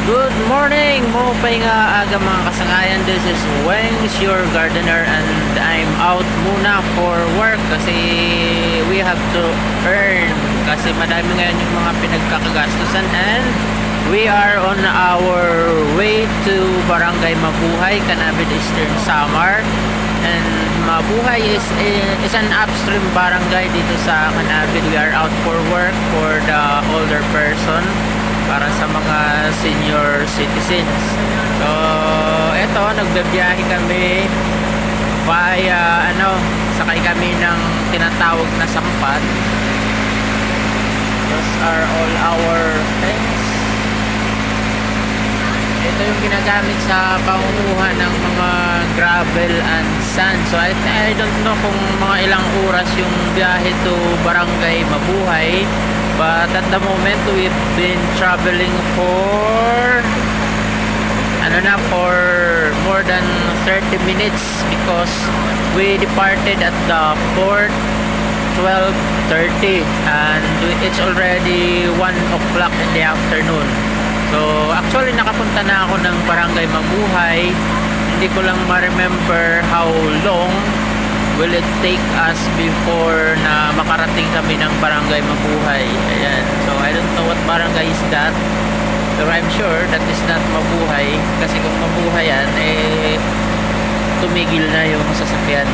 Good morning, mo nga aga mga kasangkayan. This is Wengs, your gardener, and I'm out muna for work kasi we have to earn kasi madami ngayon yung mga pinagkakagastusan, and we are on our way to Barangay Mabuhay, Canavid Eastern Samar. And Mabuhay is an upstream barangay dito sa Canavid. We are out for work for the older person, para sa mga senior citizens. So, eto, nagbibiyahe kami via, sakay kami ng tinatawag na sampan. Those are all our things. Ito yung ginagamit sa pangunguha ng mga gravel and sand. So, I don't know kung mga ilang oras yung biyahe to Barangay Mabuhay. But at the moment, we've been traveling for more than 30 minutes because we departed at the port 12:30 and it's already 1 o'clock in the afternoon. So actually nakapunta na ako ng Barangay Mabuhay. Hindi ko lang ma-remember how long will it take us before na makarating kami ng Barangay Mabuhay. Ayan. So I don't know what barangay is that, pero I'm sure that is not Mabuhay kasi kung Mabuhay yan, tumigil na yung sasakyan.